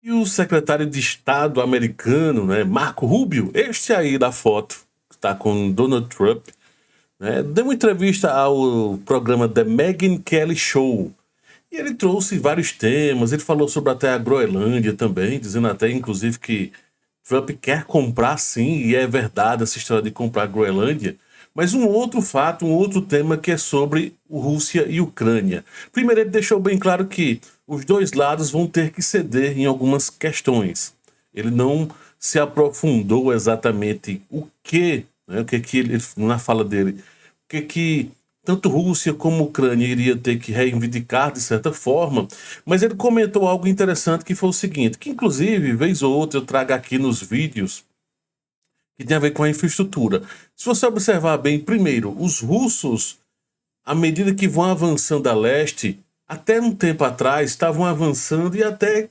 E o secretário de Estado americano, né, Marco Rubio, este aí da foto, que está com Donald Trump, né, deu uma entrevista ao programa The Megyn Kelly Show. E ele trouxe vários temas, ele falou sobre até a Groenlândia também, dizendo até, inclusive, que Trump quer comprar sim, e é verdade essa história de comprar a Groenlândia. Mas um outro fato, um outro tema que é sobre Rússia e Ucrânia. Primeiro, ele deixou bem claro que os dois lados vão ter que ceder em algumas questões. Ele não se aprofundou exatamente o que, né, o que ele, na fala dele, o que tanto Rússia como Ucrânia iria ter que reivindicar de certa forma, mas ele comentou algo interessante que foi o seguinte, que inclusive, vez ou outra, eu trago aqui nos vídeos, que tem a ver com a infraestrutura. Se você observar bem, primeiro, os russos, à medida que vão avançando a leste, até um tempo atrás, estavam avançando e até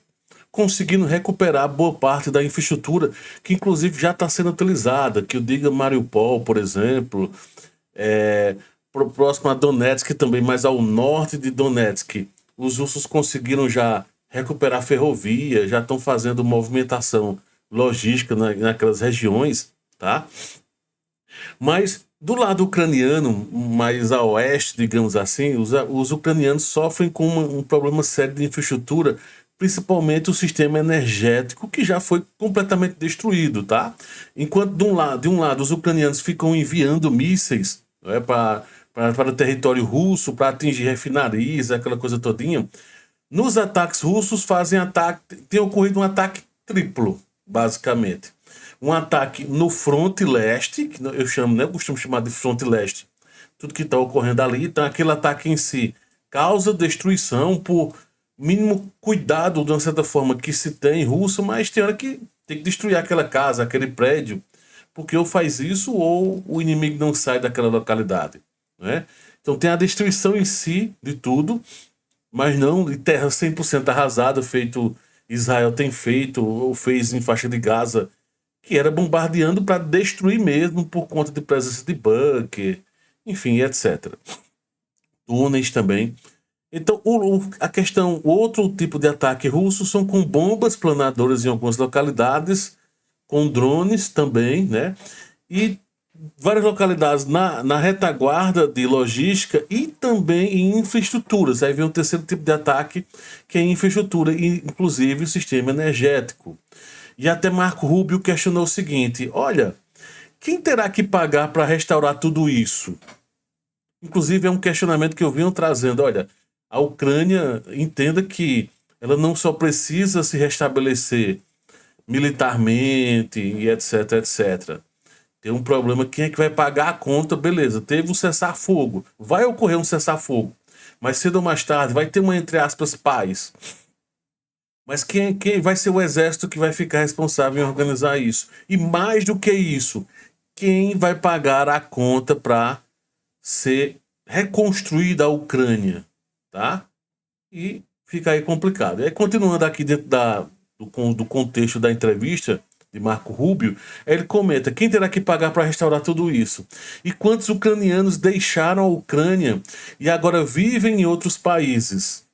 conseguindo recuperar boa parte da infraestrutura, que inclusive já está sendo utilizada, que eu diga Mariupol, por exemplo, próximo a Donetsk também, mas ao norte de Donetsk, os russos conseguiram já recuperar ferrovia, já estão fazendo movimentação logística naquelas regiões, tá? Mas do lado ucraniano, mais a oeste, digamos assim, os ucranianos sofrem com um problema sério de infraestrutura, principalmente o sistema energético, que já foi completamente destruído, tá? Enquanto de um lado os ucranianos ficam enviando mísseis, né, para o território russo, para atingir refinarias, aquela coisa todinha, nos ataques russos tem ocorrido um ataque triplo, basicamente. Um ataque no fronte leste, que eu chamo, né, eu costumo chamar de fronte leste, tudo que está ocorrendo ali. Então, aquele ataque em si causa destruição por mínimo cuidado, de uma certa forma, que se tem em Rússia, mas tem hora que tem que destruir aquela casa, aquele prédio, porque ou faz isso ou o inimigo não sai daquela localidade, né? Então tem a destruição em si de tudo, mas não de terra 100% arrasada, feito Israel tem feito ou fez em faixa de Gaza, que era bombardeando para destruir mesmo por conta de presença de bunker, enfim, etc. Túneis também. Então, a questão, outro tipo de ataque russo são com bombas planadoras em algumas localidades, com drones também, né? E várias localidades na retaguarda de logística e também em infraestruturas. Aí vem o terceiro tipo de ataque, que é infraestrutura, inclusive o sistema energético. E até Marco Rubio questionou o seguinte: olha, quem terá que pagar para restaurar tudo isso? Inclusive é um questionamento que eu venho trazendo. Olha, a Ucrânia entenda que ela não só precisa se restabelecer militarmente e etc, etc. Tem um problema, quem é que vai pagar a conta? Beleza, teve um cessar-fogo. Vai ocorrer um cessar-fogo. Mas cedo ou mais tarde vai ter uma, entre aspas, paz. Mas quem vai ser o exército que vai ficar responsável em organizar isso? E mais do que isso, quem vai pagar a conta para ser reconstruída a Ucrânia? Tá? E fica aí complicado. E aí, continuando aqui dentro do contexto da entrevista de Marco Rubio, ele comenta: quem terá que pagar para restaurar tudo isso? E quantos ucranianos deixaram a Ucrânia e agora vivem em outros países?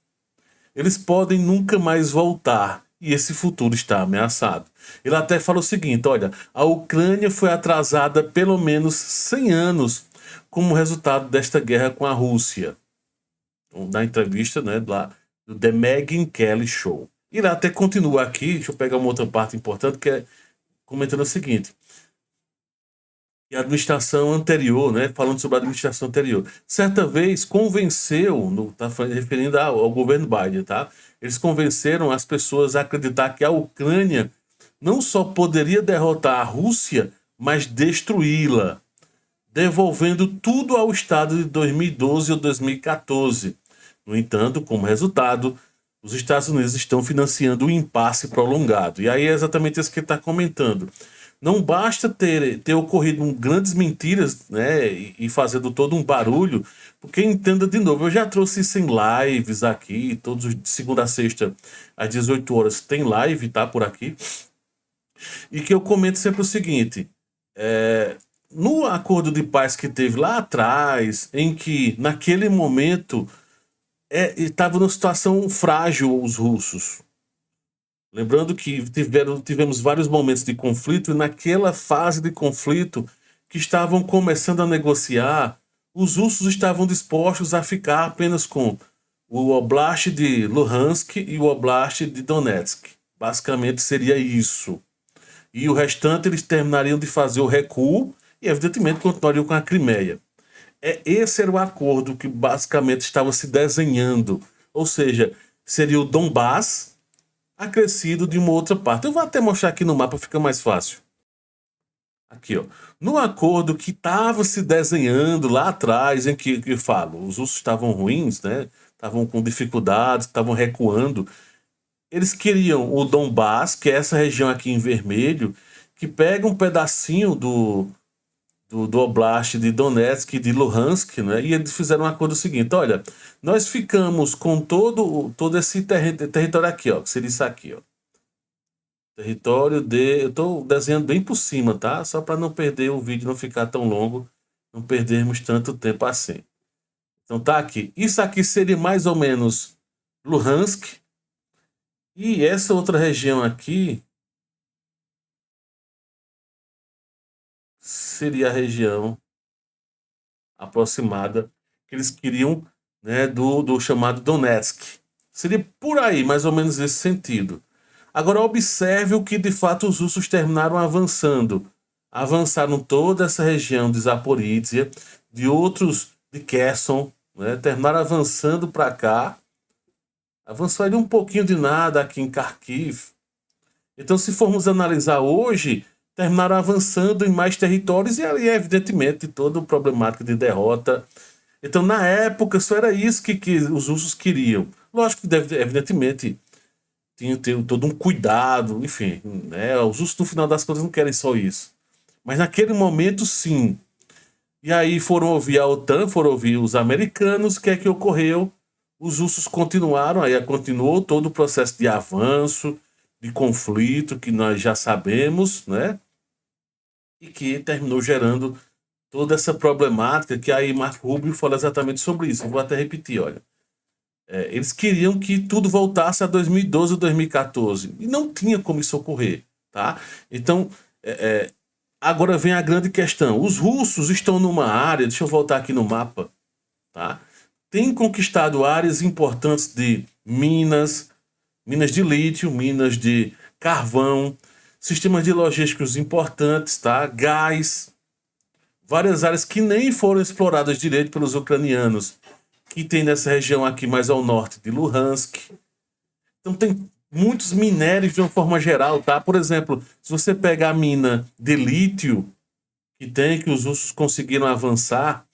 Eles podem nunca mais voltar e esse futuro está ameaçado. Ele até fala o seguinte: olha, a Ucrânia foi atrasada pelo menos 100 anos como resultado desta guerra com a Rússia. Na entrevista, né, lá do The Megyn Kelly Show. E lá até continua aqui, deixa eu pegar uma outra parte importante, que é comentando o seguinte: que a administração anterior, né, falando sobre a administração anterior, certa vez convenceu, tá referindo ao governo Biden, tá? Eles convenceram as pessoas a acreditar que a Ucrânia não só poderia derrotar a Rússia, mas destruí-la, devolvendo tudo ao estado de 2012 ou 2014. No entanto, como resultado, os Estados Unidos estão financiando um impasse prolongado. E aí é exatamente isso que ele está comentando. Não basta ter ocorrido grandes mentiras, né, e fazendo todo um barulho, porque entenda de novo, eu já trouxe isso em lives aqui, todos de segunda a sexta, às 18 horas, tem live, tá, por aqui, e que eu comento sempre o seguinte: no acordo de paz que teve lá atrás, em que naquele momento estavam numa situação frágil os russos. Lembrando que tivemos vários momentos de conflito, e naquela fase de conflito que estavam começando a negociar, os russos estavam dispostos a ficar apenas com o Oblast de Luhansk e o Oblast de Donetsk. Basicamente seria isso. E o restante eles terminariam de fazer o recuo e, evidentemente, continuariam com a Crimeia. Esse era o acordo que basicamente estava se desenhando. Ou seja, seria o Donbass acrescido de uma outra parte. Eu vou até mostrar aqui no mapa, fica mais fácil. Aqui, ó. No acordo que estava se desenhando lá atrás, em que eu falo, os russos estavam ruins, né? Estavam com dificuldades, estavam recuando. Eles queriam o Donbass, que é essa região aqui em vermelho, que pega um pedacinho do Oblast de Donetsk e de Luhansk, né? E eles fizeram um acordo seguinte: olha, nós ficamos com todo esse território aqui, ó, que seria isso aqui, ó. Território de. Eu estou desenhando bem por cima, tá? Só para não perder o vídeo, não ficar tão longo, não perdermos tanto tempo assim. Então tá aqui. Isso aqui seria mais ou menos Luhansk. E essa outra região aqui seria a região aproximada que eles queriam, né, do chamado Donetsk. Seria por aí, mais ou menos nesse sentido. Agora observe o que de fato os russos terminaram avançando. Avançaram toda essa região de Zaporizhia, de outros, de Kherson, né, terminaram avançando para cá. Avançou ali um pouquinho de nada aqui em Kharkiv. Então, se formos analisar hoje, terminaram avançando em mais territórios e ali, evidentemente, toda a problemática de derrota. Então, na época, só era isso que os russos queriam. Lógico que, evidentemente, tinha todo um cuidado, enfim, né? Os russos, no final das contas, não querem só isso. Mas naquele momento, sim. E aí foram ouvir a OTAN, foram ouvir os americanos, o que é que ocorreu? Os russos continuaram, aí continuou todo o processo de avanço, de conflito, que nós já sabemos, né? E que terminou gerando toda essa problemática, que aí Marco Rubio fala exatamente sobre isso. Eu vou até repetir, olha. Eles queriam que tudo voltasse a 2012 ou 2014. E não tinha como isso ocorrer, tá? Então, agora vem a grande questão. Os russos estão numa área, deixa eu voltar aqui no mapa, tá? Tem conquistado áreas importantes de minas de lítio, minas de carvão, sistemas de logísticos importantes, tá? Gás, várias áreas que nem foram exploradas direito pelos ucranianos, que tem nessa região aqui mais ao norte de Luhansk. Então tem muitos minérios de uma forma geral, tá? Por exemplo, se você pegar a mina de lítio que os russos conseguiram avançar,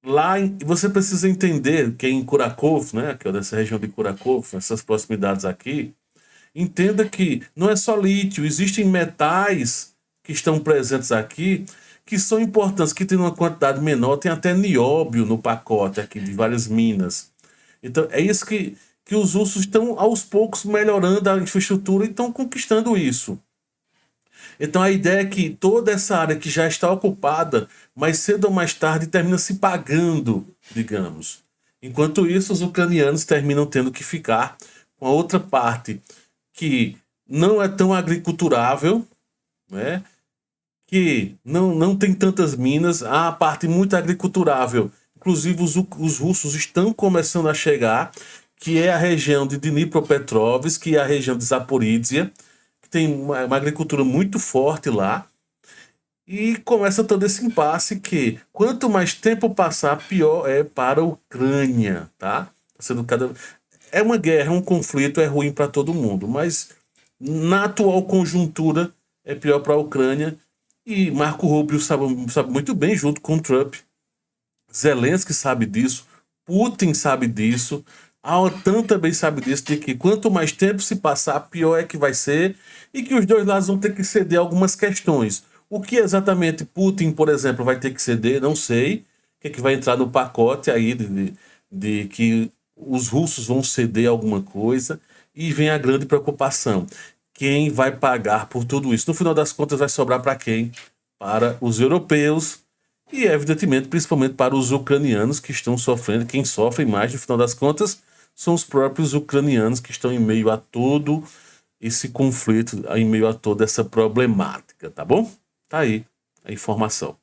lá você precisa entender que é em Kurakov, né, que é dessa região de Kurakov, essas proximidades aqui, entenda que não é só lítio, existem metais que estão presentes aqui que são importantes, que tem uma quantidade menor, tem até nióbio no pacote aqui de várias minas. Então é isso que os russos estão aos poucos melhorando a infraestrutura e estão conquistando isso. Então a ideia é que toda essa área que já está ocupada, mais cedo ou mais tarde, termina se pagando, digamos. Enquanto isso, os ucranianos terminam tendo que ficar com a outra parte que não é tão agriculturável, né? Que não tem tantas minas, há a parte muito agriculturável. Inclusive os russos estão começando a chegar, que é a região de Dnipropetrovsk, que é a região de Zaporizhia, tem uma agricultura muito forte lá, e começa todo esse impasse que, quanto mais tempo passar, pior é para a Ucrânia, tá? É uma guerra, um conflito, é ruim para todo mundo, mas na atual conjuntura é pior para a Ucrânia, e Marco Rubio sabe muito bem, junto com Trump. Zelensky sabe disso, Putin sabe disso, a OTAN também sabe disso, de que quanto mais tempo se passar, pior é que vai ser, e que os dois lados vão ter que ceder algumas questões. O que exatamente Putin, por exemplo, vai ter que ceder, não sei. O que é que vai entrar no pacote aí de que os russos vão ceder alguma coisa, e vem a grande preocupação. Quem vai pagar por tudo isso? No final das contas, vai sobrar para quem? Para os europeus, e, evidentemente, principalmente para os ucranianos que estão sofrendo. Quem sofre mais, no final das contas, são os próprios ucranianos que estão em meio a todo esse conflito em meio a toda essa problemática, tá bom? Tá aí a informação.